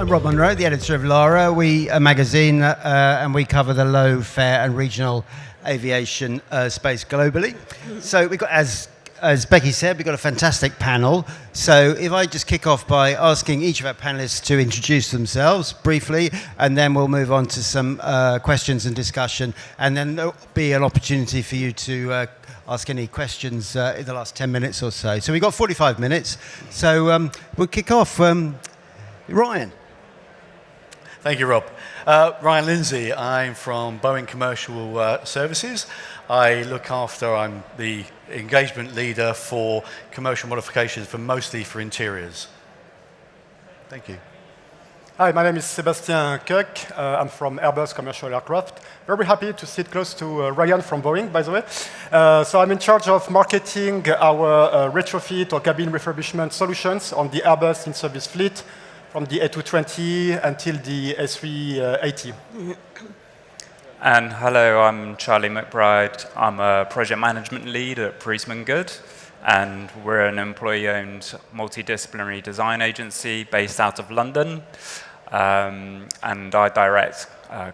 I'm Rob Munro, the editor of LARA. We a magazine and we cover the low fare and regional aviation space globally. So we've got, as Becky said, we've got a fantastic panel. So if I just kick off by asking each of our panelists to introduce themselves briefly, and then we'll move on to some questions and discussion, and then there'll be an opportunity for you to ask any questions in the last 10 minutes or so. So we've got 45 minutes. So we'll kick off. Ryan. Thank you, Rob. Ryan Lindsay. I'm from Boeing Commercial Services. I'm the engagement leader for commercial modifications, mostly for interiors. Thank you. Hi, my name is Sébastien Koch. I'm from Airbus Commercial Aircraft. Very happy to sit close to Ryan from Boeing, by the way. So I'm in charge of marketing our retrofit or cabin refurbishment solutions on the Airbus in-service fleet, from the A220 until the A380. And hello, I'm Charlie McBride. I'm a project management lead at Priestman Good, and we're an employee-owned multidisciplinary design agency based out of London. And I direct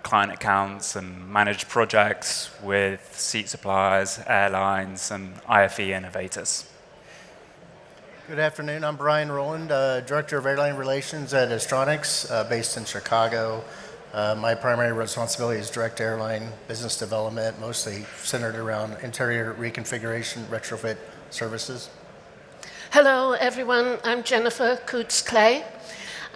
client accounts and manage projects with seat suppliers, airlines, and IFE innovators. Good afternoon. I'm Brian Rowland, Director of Airline Relations at Astronics, based in Chicago. My primary responsibility is direct airline business development, mostly centered around interior reconfiguration, retrofit services. Hello, everyone. I'm Jennifer Coots-Clay.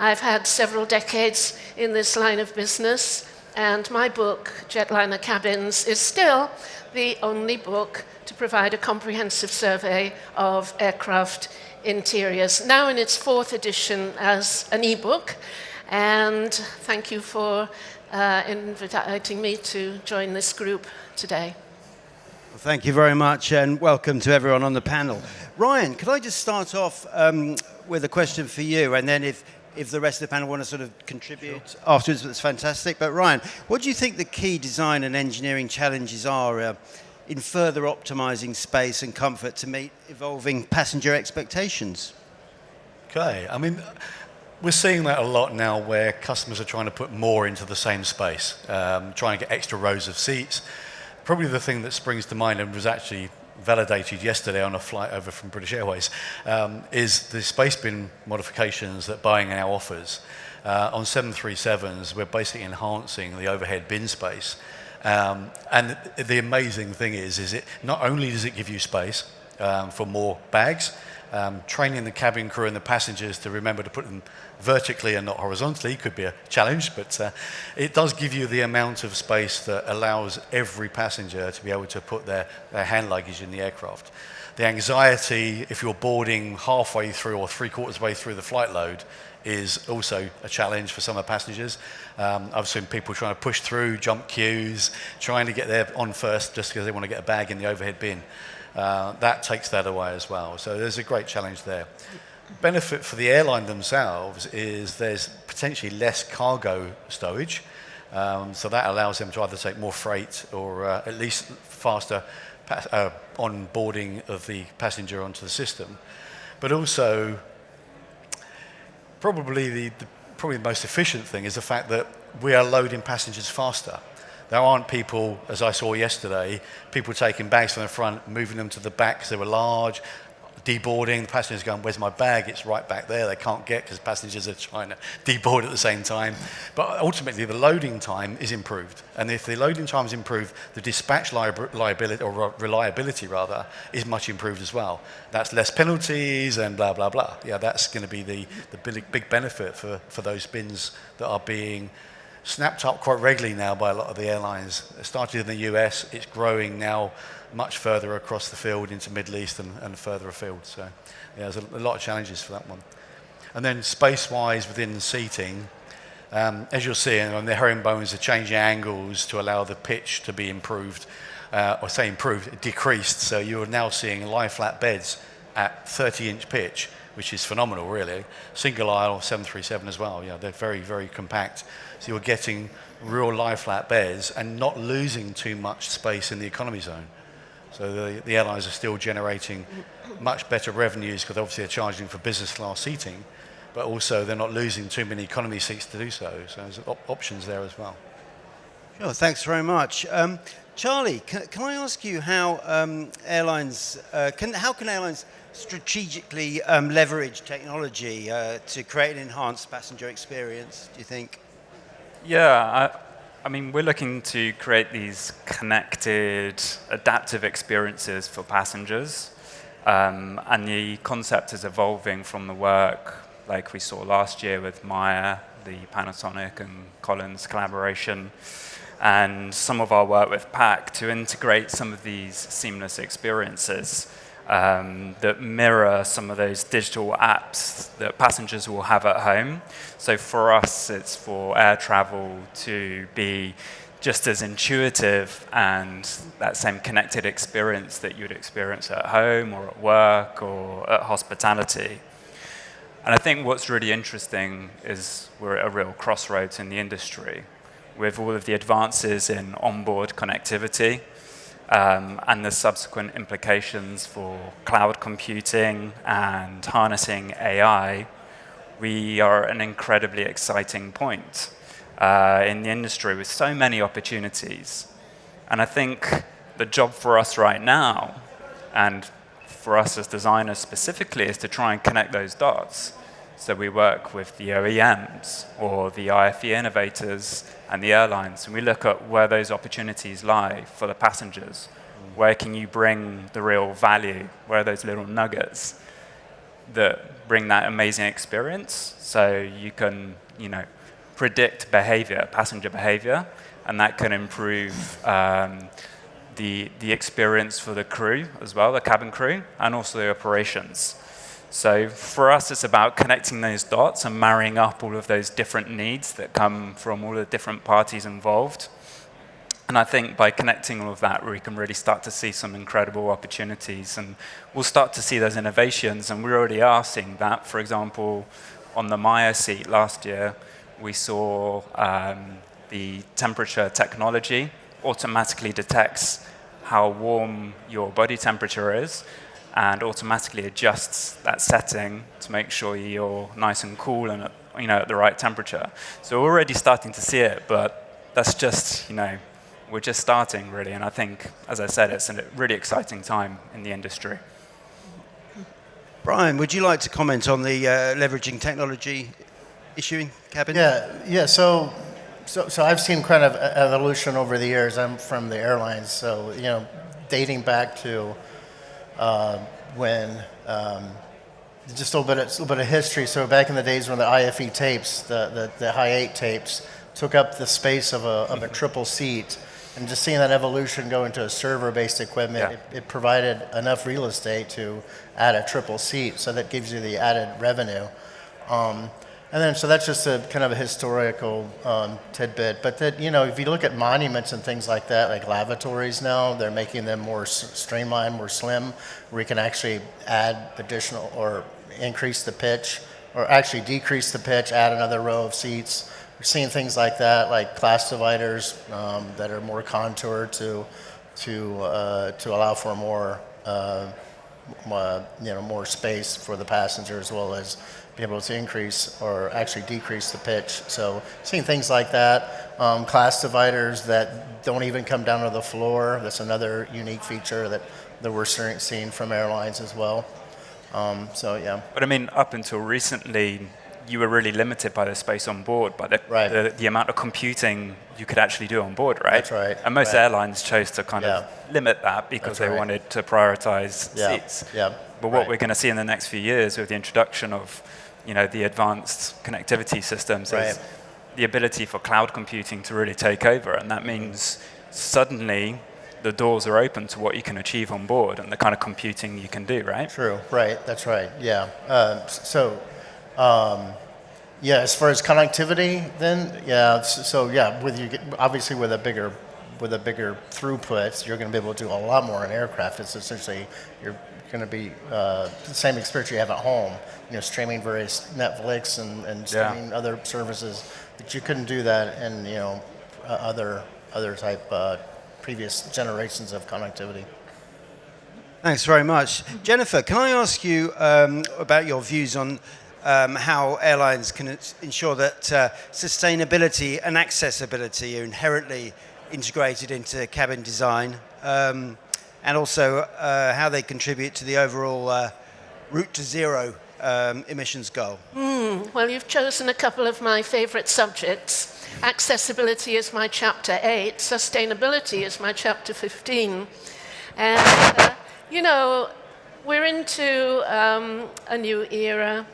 I've had several decades in this line of business, and my book, Jetliner Cabins, is still the only book to provide a comprehensive survey of aircraft interiors, now in its 4th edition as an e-book. And thank you for inviting me to join this group today. Well, thank you very much, and welcome to everyone on the panel. Ryan, could I just start off with a question for you, and then if the rest of the panel want to sort of contribute afterwards, that's fantastic. But Ryan, what do you think the key design and engineering challenges are in further optimising space and comfort to meet evolving passenger expectations? Okay, I mean, we're seeing that a lot now where customers are trying to put more into the same space, trying to get extra rows of seats. Probably the thing that springs to mind and was actually validated yesterday on a flight over from British Airways is the space bin modifications that Boeing now offers. On 737s, we're basically enhancing the overhead bin space. And the amazing thing is it not only does it give you space for more bags, training the cabin crew and the passengers to remember to put them vertically and not horizontally could be a challenge, but it does give you the amount of space that allows every passenger to be able to put their hand luggage in the aircraft. The anxiety, if you're boarding halfway through or 3/4 way through the flight load, is also a challenge for some of the passengers. I've seen people trying to push through, jump queues, trying to get there on first just because they want to get a bag in the overhead bin. That takes that away as well. So there's a great challenge there. Benefit for the airline themselves is there's potentially less cargo stowage. So that allows them to either take more freight or at least faster onboarding of the passenger onto the system. But also, probably the most efficient thing is the fact that we are loading passengers faster. There aren't people, as I saw yesterday, people taking bags from the front, moving them to the back because they were large, deboarding, the passengers going, where's my bag? It's right back there. They can't get because passengers are trying to deboard at the same time. But ultimately, the loading time is improved. And if the loading time is improved, the dispatch reliability is much improved as well. That's less penalties and blah, blah, blah. Yeah, that's going to be the big benefit for those bins that are being snapped up quite regularly now by a lot of the airlines. It started in the US, it's growing now much further across the field into Middle East and further afield. So yeah, there's a lot of challenges for that one. And then space-wise within the seating, as you'll see, the herringbones are changing angles to allow the pitch to be improved, decreased. So you're now seeing lie-flat beds at 30-inch pitch, which is phenomenal, really. Single aisle 737 as well. Yeah, they're very, very compact. So you're getting real lie-flat beds and not losing too much space in the economy zone. So the airlines are still generating much better revenues because obviously they're charging for business class seating, but also they're not losing too many economy seats to do so. So there's options there as well. Sure, thanks very much. Charlie, can I ask you how airlines strategically leverage technology to create an enhanced passenger experience, do you think? Yeah, I mean, we're looking to create these connected, adaptive experiences for passengers. And the concept is evolving from the work like we saw last year with Maya, the Panasonic and Collins collaboration, and some of our work with PAC to integrate some of these seamless experiences that mirror some of those digital apps that passengers will have at home. So for us, it's for air travel to be just as intuitive and that same connected experience that you'd experience at home or at work or at hospitality. And I think what's really interesting is we're at a real crossroads in the industry with all of the advances in onboard connectivity and the subsequent implications for cloud computing and harnessing AI. We are at an incredibly exciting point in the industry with so many opportunities. And I think the job for us right now, and for us as designers specifically, is to try and connect those dots. So we work with the OEMs or the IFE innovators and the airlines, and we look at where those opportunities lie for the passengers. Where can you bring the real value? Where are those little nuggets that bring that amazing experience? So you can, predict behavior, passenger behavior, and that can improve the experience for the crew as well, the cabin crew, and also the operations. So for us, it's about connecting those dots and marrying up all of those different needs that come from all the different parties involved. And I think by connecting all of that, we can really start to see some incredible opportunities. And we'll start to see those innovations, and we already are seeing that. For example, on the Maya seat last year, we saw the temperature technology automatically detects how warm your body temperature is and automatically adjusts that setting to make sure you're nice and cool and at the right temperature. So we're already starting to see it, but that's just, we're just starting really. And I think, as I said, it's a really exciting time in the industry. Brian, would you like to comment on the leveraging technology issue in cabin? Yeah. So I've seen kind of evolution over the years. I'm from the airlines, so dating back to when just a little bit of history. So back in the days when the IFE tapes, the high 8 tapes, took up the space of a triple seat, and just seeing that evolution go into a server-based equipment, it provided enough real estate to add a triple seat, so that gives you the added revenue. And then, so that's just a kind of a historical tidbit. But that, if you look at monuments and things like that, like lavatories now, they're making them more streamlined, more slim, where you can actually add additional or increase the pitch, or actually decrease the pitch, add another row of seats. We're seeing things like that, like class dividers that are more contoured to allow for more more space for the passenger, as well as be able to increase or actually decrease the pitch. So seeing things like that, class dividers that don't even come down to the floor. That's another unique feature that we're seeing from airlines as well. So yeah. But I mean, up until recently, you were really limited by the space on board, by the amount of computing you could actually do on board, right? That's right. And most airlines chose to kind of limit that because they wanted to prioritize seats. Yeah. But what we're going to see in the next few years with the introduction of the advanced connectivity systems is the ability for cloud computing to really take over. And that means suddenly the doors are open to what you can achieve on board and the kind of computing you can do, right? True, right, that's right, yeah. As far as connectivity then, obviously with a bigger throughput, you're going to be able to do a lot more in aircraft. It's essentially, you're going to be the same experience you have at home, streaming various Netflix and streaming other services, but you couldn't do that in other type previous generations of connectivity. Thanks very much. Jennifer, can I ask you about your views on how airlines can ensure that sustainability and accessibility are inherently integrated into cabin design, and also how they contribute to the overall route to zero emissions goal. Well, you've chosen a couple of my favorite subjects. Accessibility is my chapter 8, sustainability is my chapter 15. And, we're into a new era,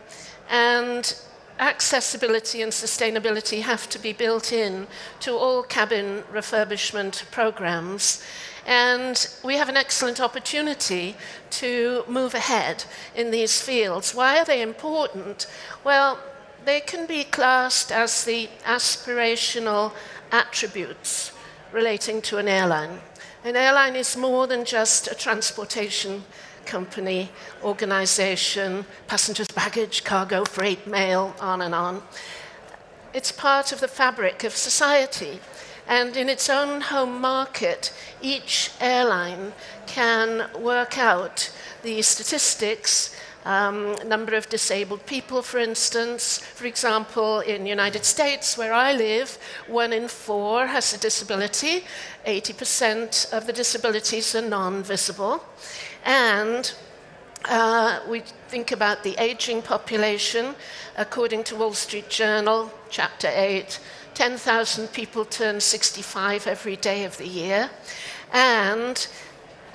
and accessibility and sustainability have to be built in to all cabin refurbishment programs. And we have an excellent opportunity to move ahead in these fields. Why are they important? Well, they can be classed as the aspirational attributes relating to an airline. An airline is more than just a transportation company, organization, passengers, baggage, cargo, freight, mail, on and on. It's part of the fabric of society. And in its own home market, each airline can work out the statistics, number of disabled people, for instance. For example, in the United States, where I live, 1 in 4 has a disability. 80% of the disabilities are non-visible. And we think about the aging population. According to Wall Street Journal, Chapter 8, 10,000 people turn 65 every day of the year. And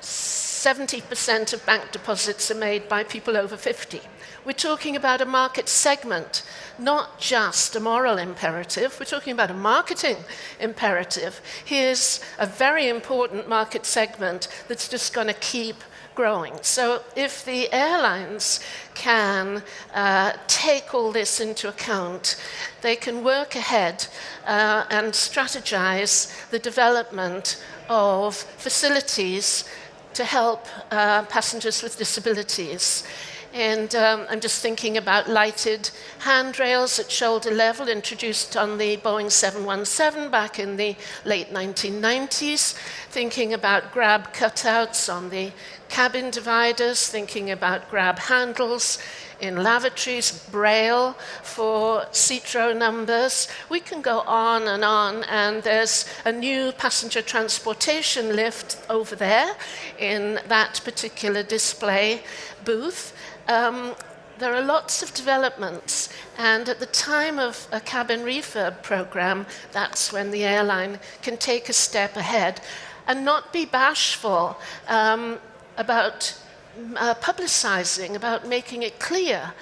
70% of bank deposits are made by people over 50. We're talking about a market segment, not just a moral imperative. We're talking about a marketing imperative. Here's a very important market segment that's just going to keep growing. So if the airlines can take all this into account, they can work ahead and strategize the development of facilities to help passengers with disabilities. And I'm just thinking about lighted handrails at shoulder level, introduced on the Boeing 717 back in the late 1990s, thinking about grab cutouts on the cabin dividers, thinking about grab handles in lavatories, braille for seat row numbers. We can go on, and there's a new passenger transportation lift over there in that particular display booth. There are lots of developments, and at the time of a cabin refurb program, that's when the airline can take a step ahead and not be bashful about publicizing, about making it clear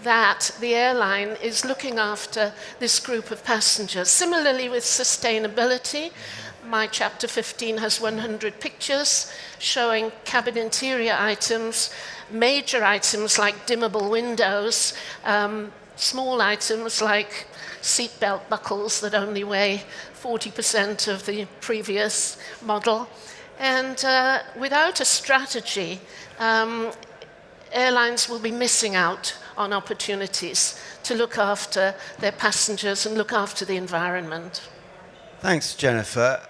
that the airline is looking after this group of passengers. Similarly with sustainability, my chapter 15 has 100 pictures showing cabin interior items, major items like dimmable windows, small items like seatbelt buckles that only weigh 40% of the previous model. And without a strategy, airlines will be missing out on opportunities to look after their passengers and look after the environment. Thanks, Jennifer.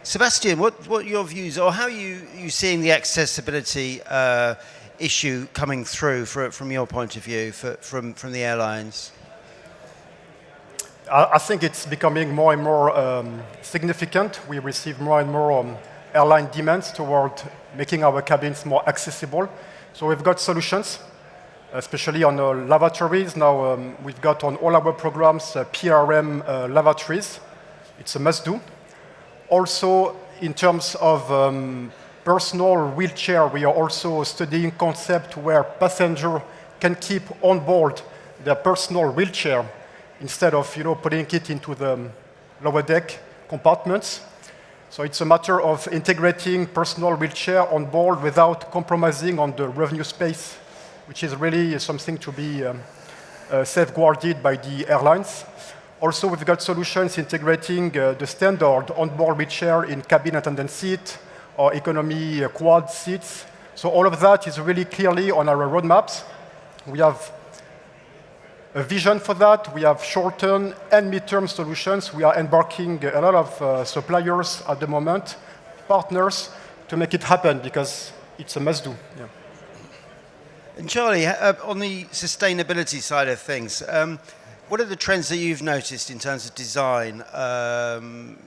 Sebastian, what are your views, or how are you seeing the accessibility issue coming through from your point of view, from the airlines? I think it's becoming more and more significant. We receive more and more airline demands toward making our cabins more accessible. So we've got solutions, especially on lavatories. Now we've got on all our programs PRM lavatories. It's a must-do. Also, in terms of personal wheelchair, we are also studying concept where passenger can keep on board their personal wheelchair instead of putting it into the lower deck compartments. So it's a matter of integrating personal wheelchair on board without compromising on the revenue space, which is really something to be safeguarded by the airlines. Also, we've got solutions integrating the standard onboard wheelchair in cabin attendant seat or economy quad seats. So all of that is really clearly on our roadmaps. We have a vision for that. We have short-term and mid-term solutions. We are embarking a lot of suppliers at the moment, partners, to make it happen because it's a must-do. Yeah. And Charlie, on the sustainability side of things, what are the trends that you've noticed in terms of design and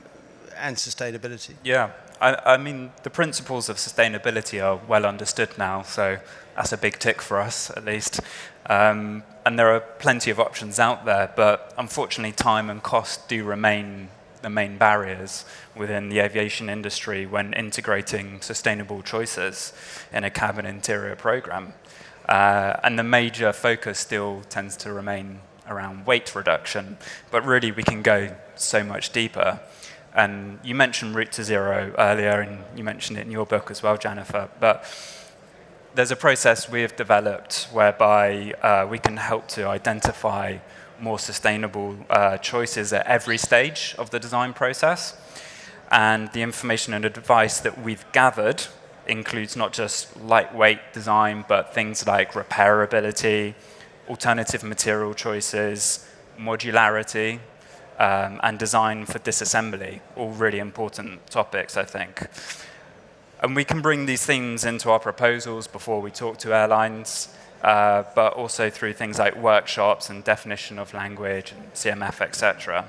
sustainability? Yeah, I mean, the principles of sustainability are well understood now, so that's a big tick for us, at least. And there are plenty of options out there, but unfortunately, time and cost do remain the main barriers within the aviation industry when integrating sustainable choices in a cabin interior program. And the major focus still tends to remain around weight reduction, but really we can go so much deeper. And you mentioned Route to Zero earlier, and you mentioned it in your book as well, Jennifer, but there's a process we've developed whereby we can help to identify more sustainable choices at every stage of the design process. And the information and advice that we've gathered includes not just lightweight design, but things like repairability, alternative material choices, modularity, and design for disassembly, all really important topics, I think. And we can bring these things into our proposals before we talk to airlines, but also through things like workshops and definition of language and CMF, etc.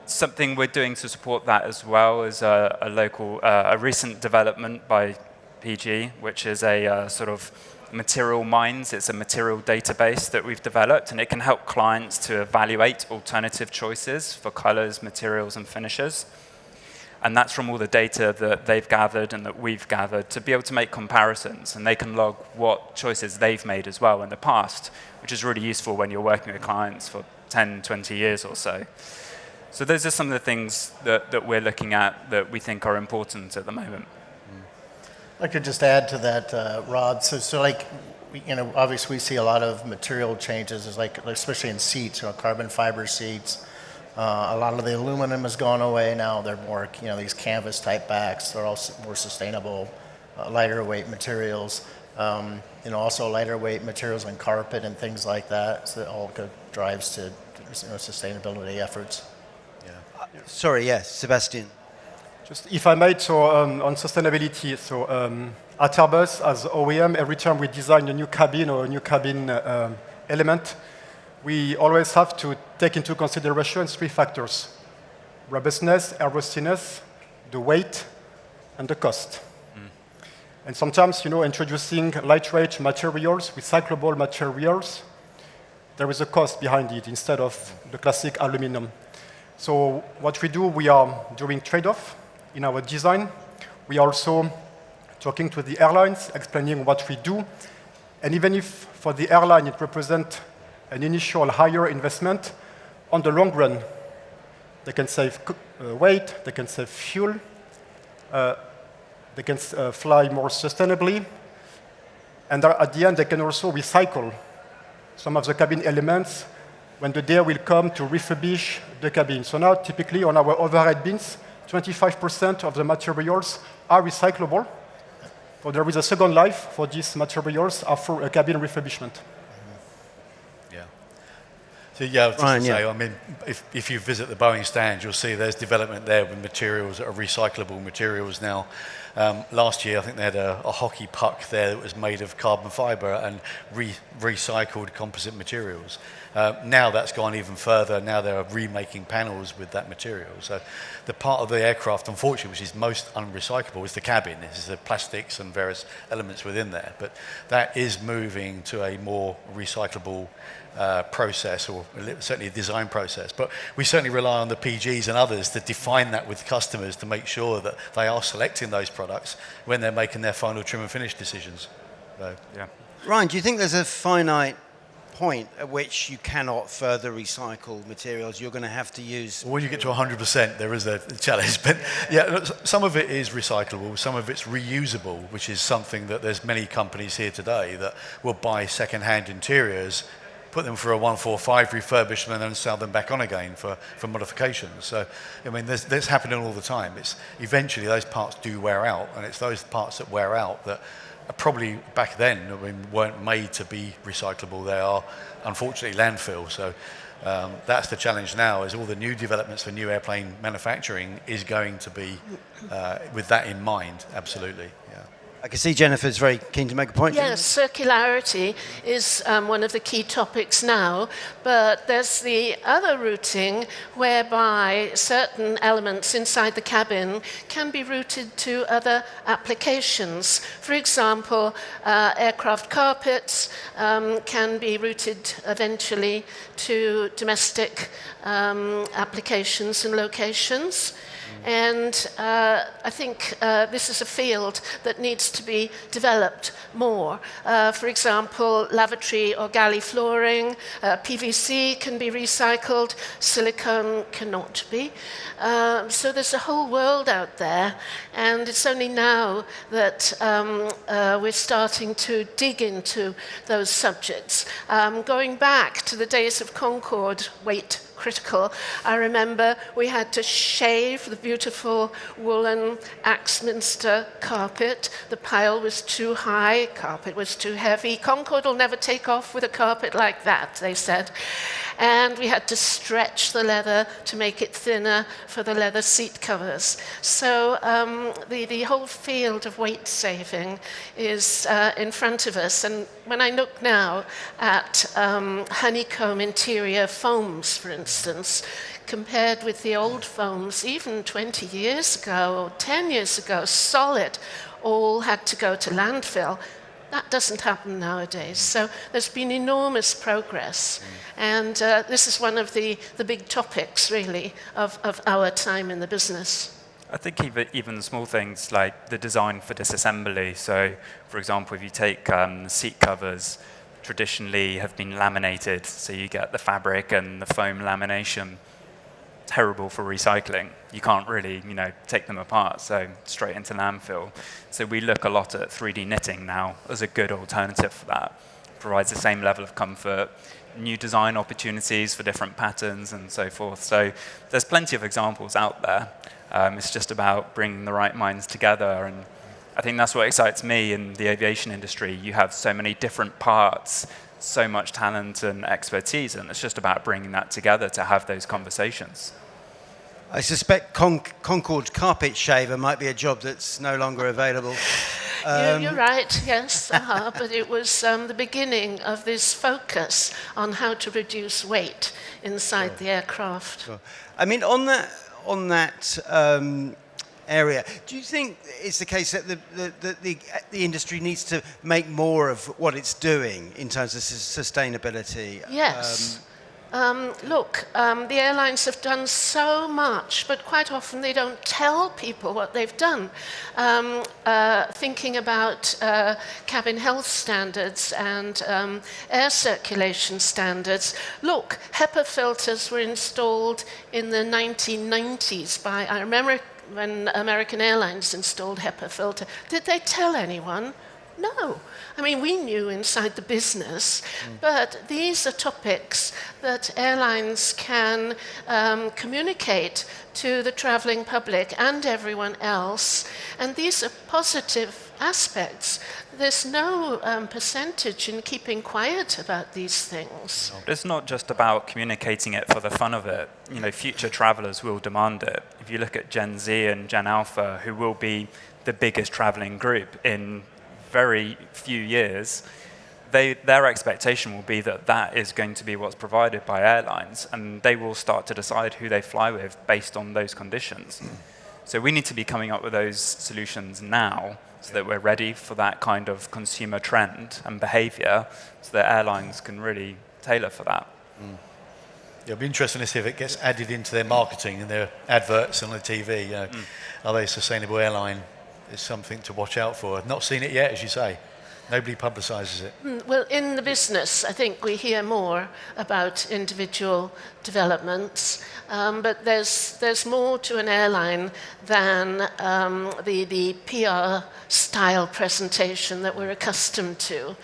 Something we're doing to support that as well is a recent development by PG, which is a sort of material minds. It's a material database that we've developed, and it can help clients to evaluate alternative choices for colors, materials, and finishes. And that's from all the data that they've gathered and that we've gathered to be able to make comparisons. And they can log what choices they've made as well in the past, which is really useful when you're working with clients for 10, 20 years or so. So those are some of the things that we're looking at that we think are important at the moment. I could just add to that, Rod. So like, obviously we see a lot of material changes, especially in seats, carbon fiber seats. A lot of the aluminum has gone away now. They're more, these canvas type backs. They're also more sustainable, lighter weight materials. Also lighter weight materials in carpet and things like that. So it all drives to sustainability efforts. Yeah. Sorry, yes, Sebastian. Just if I might, so on sustainability, so at Airbus as OEM, every time we design a new cabin or a new cabin element, we always have to take into consideration 3 factors: robustness, airworthiness, the weight, and the cost. And sometimes, introducing lightweight materials, recyclable materials, there is a cost behind it instead of the classic aluminum. So what we do, we are doing trade-off in our design. We are also talking to the airlines, explaining what we do. And even if for the airline it represents an initial higher investment, on the long run, they can save weight, they can save fuel, they can fly more sustainably, and at the end they can also recycle some of the cabin elements when the day will come to refurbish the cabin. So now, typically on our overhead bins, 25% of the materials are recyclable. So there is a second life for these materials after a cabin refurbishment. So yeah, I was just to say, I mean, if you visit the Boeing stand, you'll see there's development there with materials that are recyclable materials now. Last year, I think they had a hockey puck there that was made of carbon fiber and recycled composite materials. Now that's gone even further. Now they're remaking panels with that material. So the part of the aircraft, unfortunately, which is most unrecyclable is the cabin. This is the plastics and various elements within there. But that is moving to a more recyclable process, or certainly a design process. But we certainly rely on the PGs and others to define that with customers to make sure that they are selecting those products when they're making their final trim and finish decisions. So, yeah. Ryan, do you think there's a finite point at which you cannot further recycle materials? You're going to have to use... When you get to 100%, there is a challenge. But yeah, some of it is recyclable, some of it's reusable, which is something that there's many companies here today that will buy second-hand interiors, put them for a 145 refurbishment and sell them back on again for modifications. So, I mean, that's happening all the time. It's eventually those parts do wear out, and it's those parts that wear out that probably back then weren't made to be recyclable. They are, unfortunately, landfill. So that's the challenge now, is all the new developments for new airplane manufacturing is going to be with that in mind, absolutely, yeah. I can see Jennifer's very keen to make a point. Yes, circularity is one of the key topics now, but there's the other routing whereby certain elements inside the cabin can be routed to other applications. For example, aircraft carpets can be routed eventually to domestic applications and locations. And I think this is a field that needs to be developed more. For example, lavatory or galley flooring, PVC can be recycled, silicone cannot be. So there's a whole world out there, and it's only now that we're starting to dig into those subjects. Going back to the days of Concorde, weight critical. I remember we had to shave the beautiful woolen Axminster carpet. The pile was too high, carpet was too heavy. Concorde will never take off with a carpet like that, they said. And we had to stretch the leather to make it thinner for the leather seat covers. So the whole field of weight saving is in front of us. And when I look now at honeycomb interior foams, for instance, compared with the old foams, even 20 years ago or 10 years ago, solid, all had to go to landfill. That doesn't happen nowadays. So there's been enormous progress. And this is one of the big topics, really, of our time in the business. I think even small things like the design for disassembly. So, for example, if you take seat covers, traditionally have been laminated, so you get the fabric and the foam lamination. Terrible for recycling. You can't really, take them apart, so straight into landfill. So we look a lot at 3D knitting now as a good alternative for that. Provides the same level of comfort, new design opportunities for different patterns and so forth. So there's plenty of examples out there. It's just about bringing the right minds together, and I think that's what excites me in the aviation industry. You have so many different parts, so much talent and expertise, and it's just about bringing that together to have those conversations. I suspect Concorde carpet shaver might be a job that's no longer available. You're right, yes, but it was the beginning of this focus on how to reduce weight inside the aircraft. Sure. I mean, on that area, do you think it's the case that the industry needs to make more of what it's doing in terms of sustainability? Yes. Look, the airlines have done so much, but quite often they don't tell people what they've done. Thinking about cabin health standards and air circulation standards. Look, HEPA filters were installed in the 1990s I remember when American Airlines installed HEPA filter. Did they tell anyone? No. I mean, we knew inside the business, but these are topics that airlines can communicate to the traveling public and everyone else, and these are positive aspects. There's no percentage in keeping quiet about these things. It's not just about communicating it for the fun of it. Future travelers will demand it. If you look at Gen Z and Gen Alpha, who will be the biggest traveling group in very few years, their expectation will be that is going to be what's provided by airlines, and they will start to decide who they fly with based on those conditions. So we need to be coming up with those solutions now so that we're ready for that kind of consumer trend and behavior, so that airlines can really tailor for that. It'll be interesting to see if it gets added into their marketing and their adverts on the TV. Are they a sustainable airline? Is something to watch out for. I've not seen it yet, as you say. Nobody publicises it. Well, in the business, I think we hear more about individual developments, but there's more to an airline than the PR style presentation that we're accustomed to.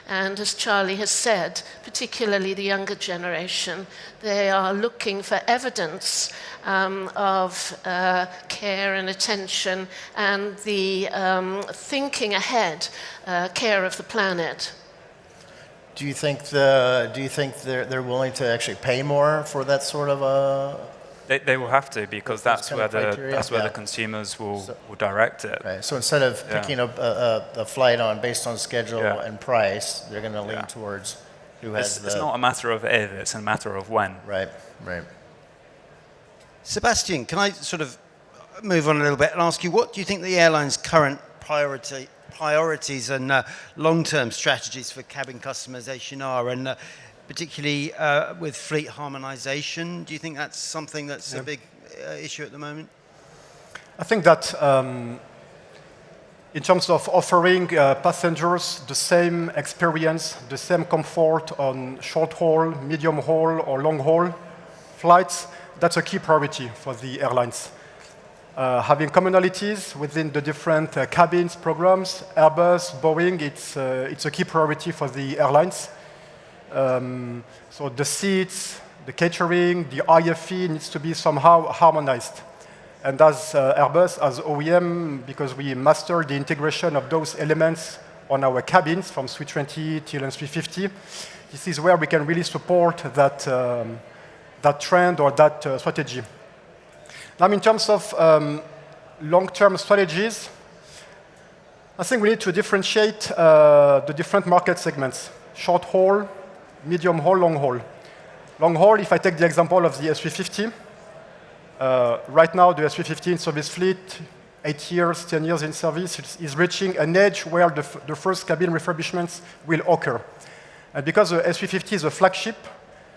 And as Charlie has said, particularly the younger generation, they are looking for evidence of care and attention and the thinking ahead, care of the planet. Do you think they're willing to actually pay more for that sort of They will have to, because that's kind where of criteria? that's where Yeah. the consumers will direct it. Right. So instead of picking a flight based on schedule Yeah. and price, they're going to lean Yeah. towards who has It's not a matter of if, it's a matter of when. Right. Right. Sebastian, can I sort of move on a little bit and ask you, what do you think the airline's current priorities and long-term strategies for cabin customization are, and particularly with fleet harmonization? Do you think that's something that's a big issue at the moment? I think that in terms of offering passengers the same experience, the same comfort on short-haul, medium-haul, or long-haul flights, that's a key priority for the airlines. Having commonalities within the different cabins programs, Airbus, Boeing, it's a key priority for the airlines. So the seats, the catering, the IFE needs to be somehow harmonized. And as Airbus, as OEM, because we mastered the integration of those elements on our cabins from A320 till A350, this is where we can really support that trend or that strategy. Now, in terms of long-term strategies, I think we need to differentiate the different market segments: short haul, medium haul, long haul. Long haul, if I take the example of the A350, right now the A350 in service fleet, 8 years, 10 years in service, is reaching an age where the first cabin refurbishments will occur. And because the A350 is a flagship,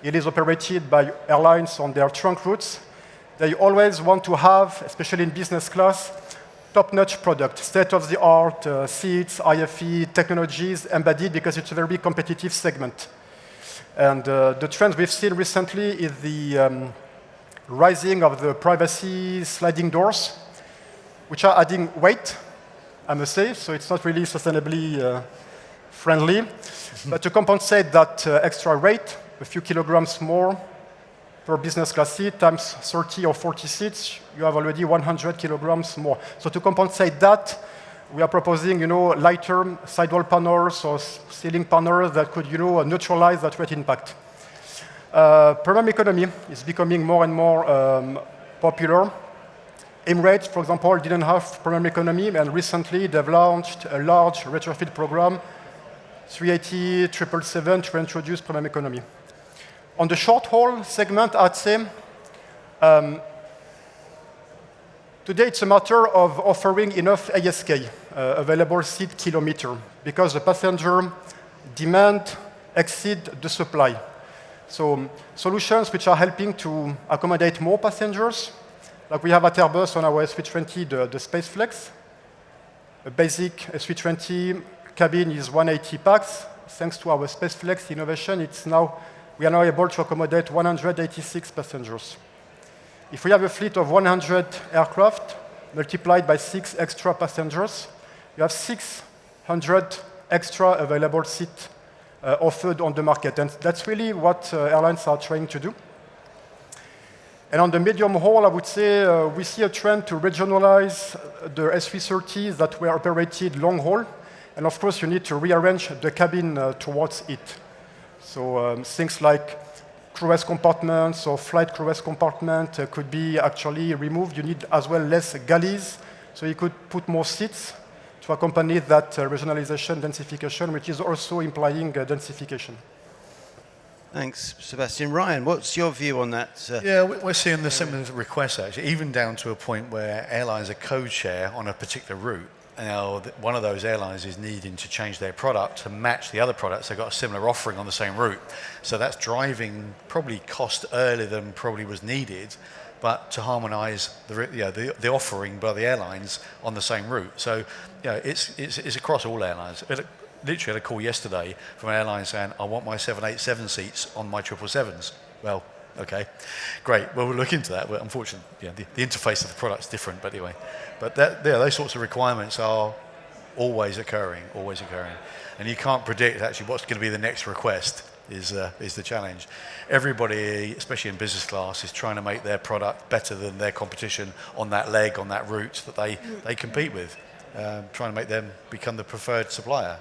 it is operated by airlines on their trunk routes, they always want to have, especially in business class, top-notch product, state-of-the-art seats, IFE, technologies embedded, because it's a very competitive segment. And the trend we've seen recently is the rising of the privacy sliding doors, which are adding weight, I must say, so it's not really sustainably friendly. But to compensate that extra weight, a few kilograms more per business class seat times 30 or 40 seats, you have already 100 kilograms more. So to compensate that, we are proposing, lighter sidewall panels or ceiling panels that could, neutralize that weight impact. Premium economy is becoming more and more popular. Emirates, for example, didn't have premium economy, and recently they've launched a large retrofit program, 380, 777, to introduce premium economy. On the short-haul segment, I'd say today it's a matter of offering enough ASK, available seat kilometer, because the passenger demand exceed the supply. So solutions which are helping to accommodate more passengers, like we have at Airbus on our A320, the Space Flex. A basic A320 cabin is 180 pax. Thanks to our Space Flex innovation, we are now able to accommodate 186 passengers. If we have a fleet of 100 aircraft multiplied by 6 extra passengers, you have 600 extra available seats offered on the market. And that's really what airlines are trying to do. And on the medium haul, I would say we see a trend to regionalize the A330s that were operated long haul. And of course, you need to rearrange the cabin towards it. So things like crew rest compartments or flight crew rest compartment could be actually removed. You need as well less galleys, so you could put more seats to accompany that regionalization, densification, which is also implying densification. Thanks, Sebastian. Ryan, what's your view on that? Yeah, we're seeing the similar requests, actually, even down to a point where airlines are code share on a particular route. Now, one of those airlines is needing to change their product to match the other products. They've got a similar offering on the same route. So that's driving probably cost earlier than probably was needed, but to harmonise the offering by the airlines on the same route. So it's across all airlines. Literally had a call yesterday from an airline saying, I want my 787 seats on my 777s. Well, okay, great. Well, we'll look into that. But unfortunately, the interface of the product's different. But anyway, those sorts of requirements are always occurring, and you can't predict actually what's going to be the next request. Is the challenge. Everybody, especially in business class, is trying to make their product better than their competition on that leg, on that route that they compete with, trying to make them become the preferred supplier.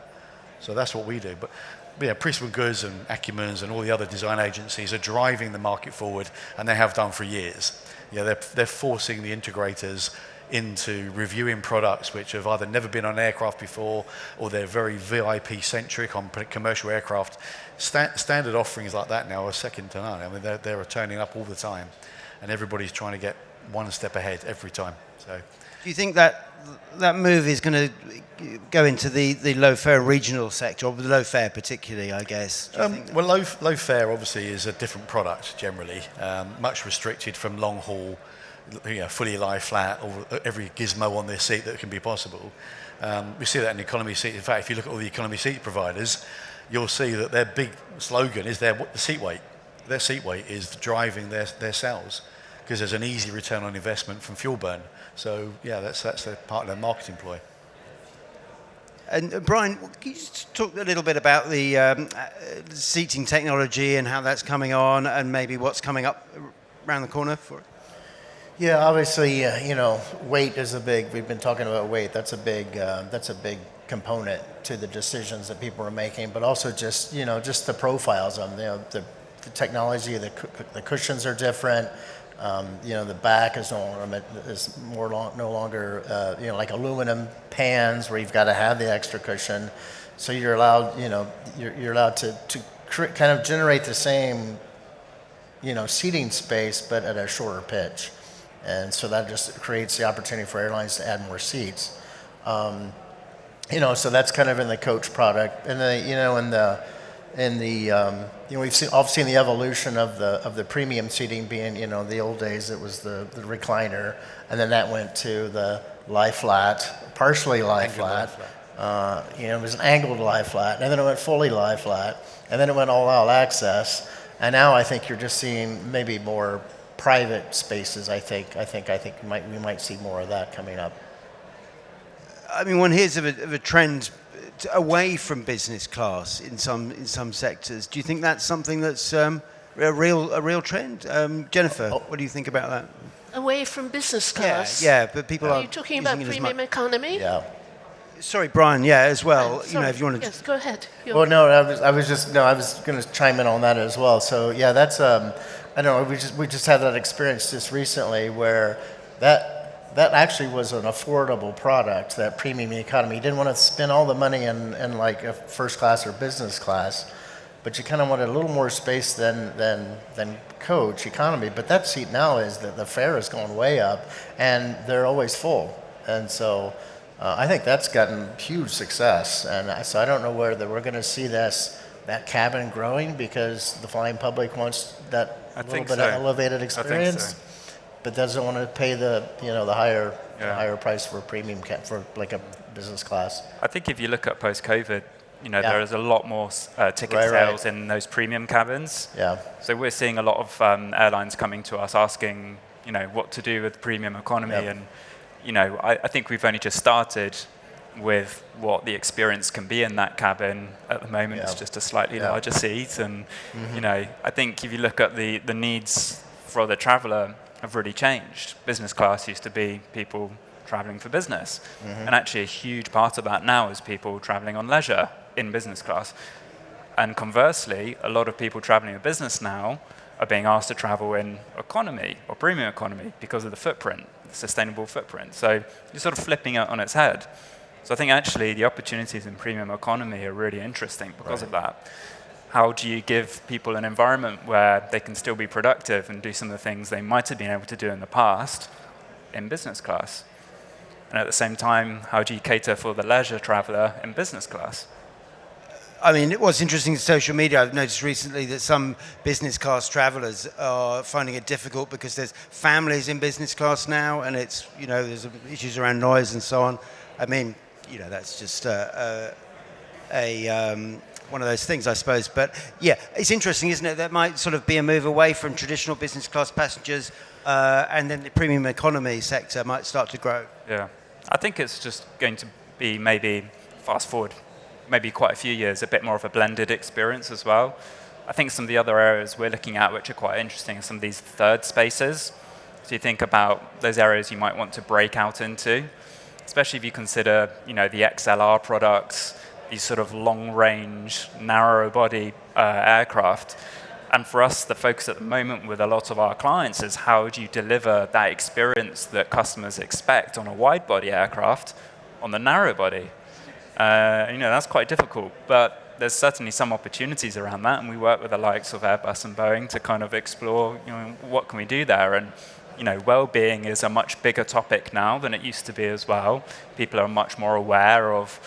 So that's what we do. But Priestman Goods and Acumans and all the other design agencies are driving the market forward, and they have done for years. They're forcing the integrators into reviewing products which have either never been on aircraft before, or they're very VIP-centric on commercial aircraft. Standard offerings like that now are second to none. I mean, they're turning up all the time, and everybody's trying to get one step ahead every time. So, do you think that move is going to go into the low-fare regional sector, or the low-fare particularly, I guess? Well, low fare obviously is a different product generally, much restricted from long haul, fully lie flat, or every gizmo on their seat that can be possible. We see that in economy seat. In fact, if you look at all the economy seat providers, you'll see that their big slogan is the seat weight. Their seat weight is driving their sales, because there's an easy return on investment from fuel burn. So that's a part of their marketing ploy. And Brian, can you just talk a little bit about the seating technology and how that's coming on, and maybe what's coming up around the corner for it? Yeah, obviously, weight is we've been talking about weight. That's a big component to the decisions that people are making, but also just the profiles of them. The technology, the cushions are different. The back is no longer like aluminum pans where you've got to have the extra cushion. So you're allowed, you're allowed to kind of generate the same, seating space, but at a shorter pitch. And so that just creates the opportunity for airlines to add more seats. So that's kind of in the coach product. And we've seen the evolution of the premium seating being, the old days it was the recliner, and then that went to the lie flat, partially lie flat. It was an angled lie flat, and then it went fully lie flat, and then it went all access. And now I think you're just seeing maybe more private spaces. I think we might see more of that coming up. I mean, one hears of a trend away from business class in some sectors. Do you think that's something that's a real trend? Jennifer, what do you think about that? Away from business class? Yeah, but people are you talking about premium economy? Yeah. Sorry, Brian. Yeah, as well. Sorry. If you want to. Yes, go ahead. Well, no, I was going to chime in on that as well. So yeah, that's I don't know. We just had that experience just recently where that actually was an affordable product, that premium economy. You didn't want to spend all the money in like a first class or business class, but you kind of wanted a little more space than coach economy. But that seat now is that the fare is going way up, and they're always full. And so I think that's gotten huge success. And so I don't know whether we're going to see that cabin growing because the flying public wants that little bit of elevated experience. But doesn't want to pay the higher price for premium for like a business class. I think if you look at post-COVID, there is a lot more ticket sales in those premium cabins. Yeah. So we're seeing a lot of airlines coming to us asking, what to do with premium economy, and I think we've only just started with what the experience can be in that cabin. At the moment, it's just a slightly larger seat, and I think if you look at the needs for the traveller have really changed. Business class used to be people traveling for business, and actually a huge part of that now is people traveling on leisure in business class. And conversely, a lot of people traveling in business now are being asked to travel in economy or premium economy because of the footprint, the sustainable footprint. So you're sort of flipping it on its head. So I think actually the opportunities in premium economy are really interesting because of that. How do you give people an environment where they can still be productive and do some of the things they might have been able to do in the past in business class? And at the same time, how do you cater for the leisure traveller in business class? I mean, it was interesting in social media. I've noticed recently that some business class travellers are finding it difficult because there's families in business class now, and it's, there's issues around noise and so on. I mean, that's just one of those things, I suppose. But yeah, it's interesting, isn't it? That might sort of be a move away from traditional business class passengers, and then the premium economy sector might start to grow. Yeah, I think it's just going to be maybe fast forward, maybe quite a few years, a bit more of a blended experience as well. I think some of the other areas we're looking at, which are quite interesting, are some of these third spaces. So you think about those areas you might want to break out into, especially if you consider, the XLR products, these sort of long-range, narrow-body aircraft. And for us, the focus at the moment with a lot of our clients is how do you deliver that experience that customers expect on a wide-body aircraft on the narrow-body? That's quite difficult, but there's certainly some opportunities around that, and we work with the likes of Airbus and Boeing to kind of explore, what can we do there? And, well-being is a much bigger topic now than it used to be as well. People are much more aware of,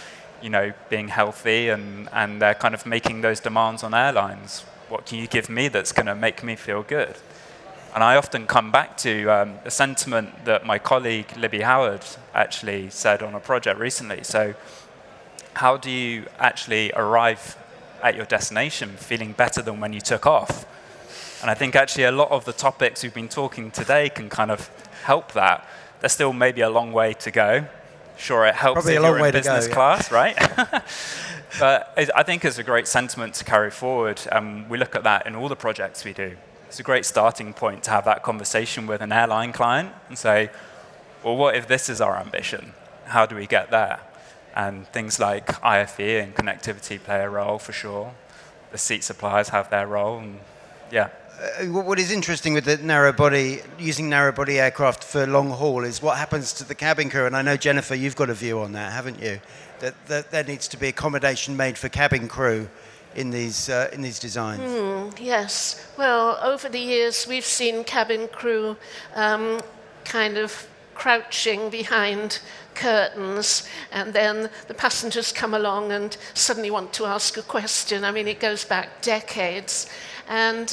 being healthy, and they're kind of making those demands on airlines. What can you give me that's going to make me feel good? And I often come back to a sentiment that my colleague Libby Howard actually said on a project recently. So, how do you actually arrive at your destination feeling better than when you took off? And I think actually a lot of the topics we've been talking today can kind of help that. There's still maybe a long way to go. Sure, it helps Probably if a long you're way in to go, business yeah. class, right? But I think it's a great sentiment to carry forward. We look at that in all the projects we do. It's a great starting point to have that conversation with an airline client and say, well, what if this is our ambition? How do we get there? And things like IFE and connectivity play a role for sure. The seat suppliers have their role, and yeah. What is interesting with the using narrow body aircraft for long haul is what happens to the cabin crew. And I know, Jennifer, you've got a view on that, haven't you? That there needs to be accommodation made for cabin crew in these designs. Yes. Well, over the years, we've seen cabin crew kind of crouching behind curtains, and then the passengers come along and suddenly want to ask a question. I mean, it goes back decades. And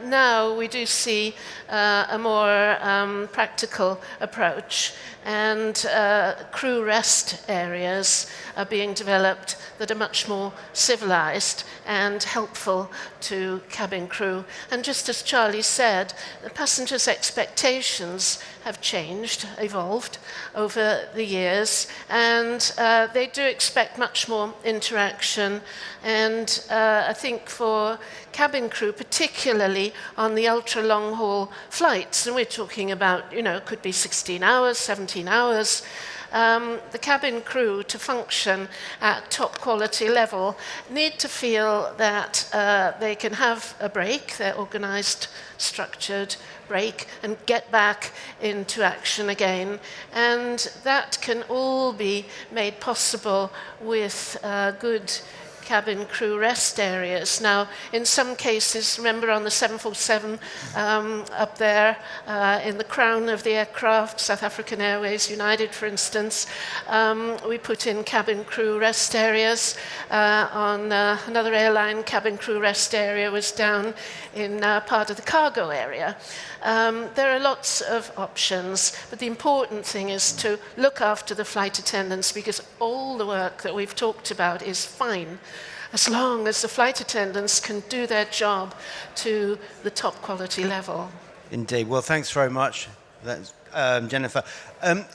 now we do see a more practical approach, and crew rest areas are being developed that are much more civilized and helpful to cabin crew. And just as Charlie said, the passengers' expectations have changed, evolved over the years, and they do expect much more interaction. And I think for cabin crew, particularly on the ultra-long haul flights, and we're talking about, could be 16 hours, 17 hours, the cabin crew, to function at top quality level, need to feel that they can have a break, their organized, structured break, and get back into action again. And that can all be made possible with good cabin crew rest areas. Now, in some cases, remember on the 747 up there in the crown of the aircraft, South African Airways, United, for instance, we put in cabin crew rest areas. On another airline, cabin crew rest area was down in part of the cargo area. There are lots of options, but the important thing is to look after the flight attendants, because all the work that we've talked about is fine as long as the flight attendants can do their job to the top quality level. Indeed. Well, thanks very much, Jennifer.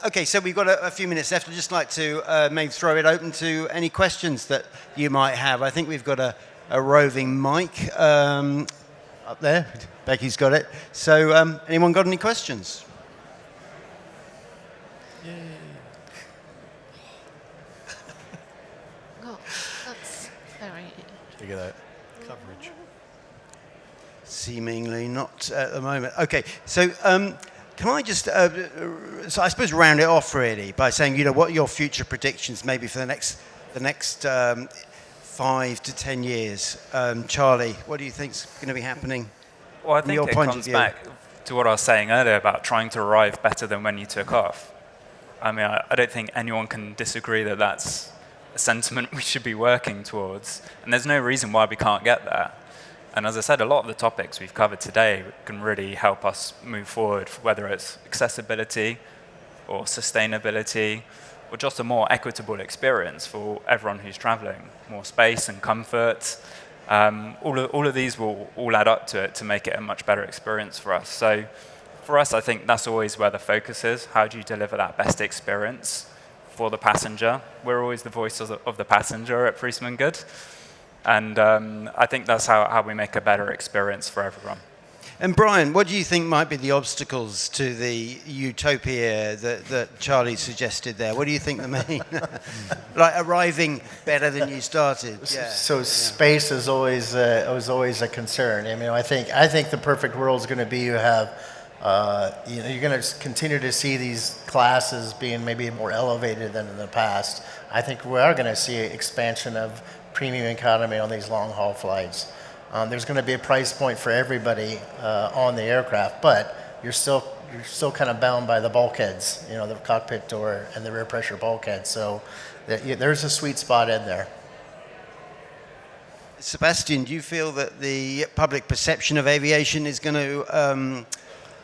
Okay, so we've got a few minutes left. I'd just like to maybe throw it open to any questions that you might have. I think we've got a roving mic up there. Becky's got it. So anyone got any questions? Oh, that's very... Figure that coverage. Seemingly not at the moment. Okay, so can I just, so I suppose round it off really by saying, what are your future predictions maybe for the next 5 to 10 years? Charlie, what do you think's going to be happening? Well, I think it comes back to what I was saying earlier about trying to arrive better than when you took off. I mean, I don't think anyone can disagree that that's a sentiment we should be working towards. And there's no reason why we can't get there. And as I said, a lot of the topics we've covered today can really help us move forward, whether it's accessibility or sustainability or just a more equitable experience for everyone who's traveling, more space and comfort. All of these will all add up to it to make it a much better experience for us. So for us, I think that's always where the focus is. How do you deliver that best experience for the passenger? We're always the voice of the passenger at Priestman Good. And I think that's how we make a better experience for everyone. And Brian, what do you think might be the obstacles to the utopia that Charlie suggested there? What do you think the main, like arriving better than you started? Yeah. So space is always a concern. I mean, I think the perfect world is going to be you have, you're going to continue to see these classes being maybe more elevated than in the past. I think we are going to see expansion of premium economy on these long haul flights. There's going to be a price point for everybody on the aircraft, but you're still kind of bound by the bulkheads, the cockpit door and the rear pressure bulkhead. So there's a sweet spot in there. Sebastian, do you feel that the public perception of aviation is going to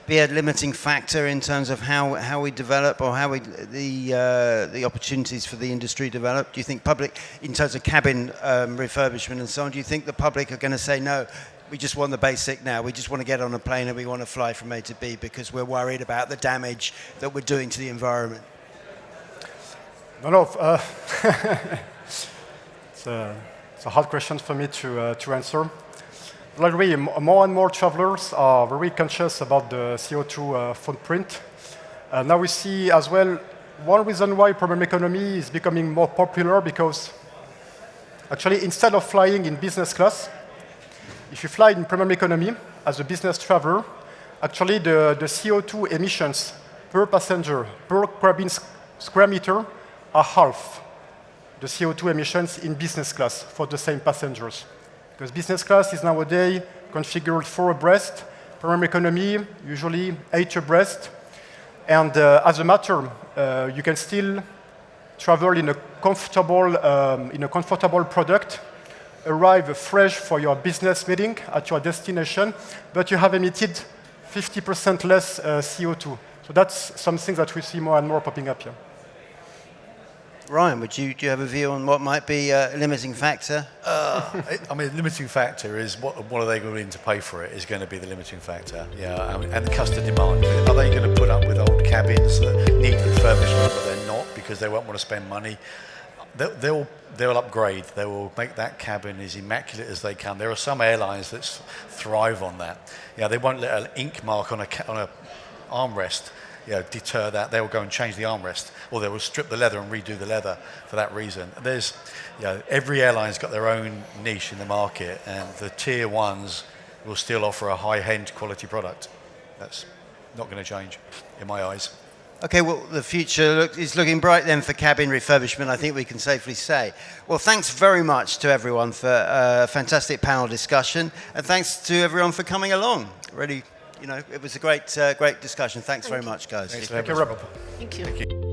be a limiting factor in terms of how we develop, or how the opportunities for the industry develop? Do you think public, in terms of cabin refurbishment and so on, do you think the public are going to say, no, we just want the basic now, we just want to get on a plane and we want to fly from A to B because we're worried about the damage that we're doing to the environment? No. It's a hard question for me to answer. Really, more and more travelers are very conscious about the CO2 footprint. Now we see as well, one reason why premium economy is becoming more popular, because actually instead of flying in business class, if you fly in premium economy as a business traveler, actually the CO2 emissions per passenger, per cabin square meter are half the CO2 emissions in business class for the same passengers. Because business class is nowadays configured 4 abreast, premium economy usually 8 abreast, and as a matter, you can still travel in a comfortable product, arrive fresh for your business meeting at your destination, but you have emitted 50% less CO2. So that's something that we see more and more popping up here. Ryan, do you have a view on what might be a limiting factor? Limiting factor is what are they willing to pay for it is going to be the limiting factor. Yeah, and the customer demand. Are they going to put up with old cabins that need refurbishment, but they're not because they won't want to spend money? They'll upgrade. They will make that cabin as immaculate as they can. There are some airlines that thrive on that. Yeah, they won't let an ink mark on a armrest deter that. They will go and change the armrest, or they will strip the leather and redo the leather for that reason. There's, every airline's got their own niche in the market, and the tier ones will still offer a high-end quality product. That's not going to change, in my eyes. Okay, well, the future is looking bright then for cabin refurbishment, I think we can safely say. Well, thanks very much to everyone for a fantastic panel discussion, and thanks to everyone for coming along. Really, it was a great discussion. Thanks very much, guys. Thank you, Rob. Thank you. Thank you.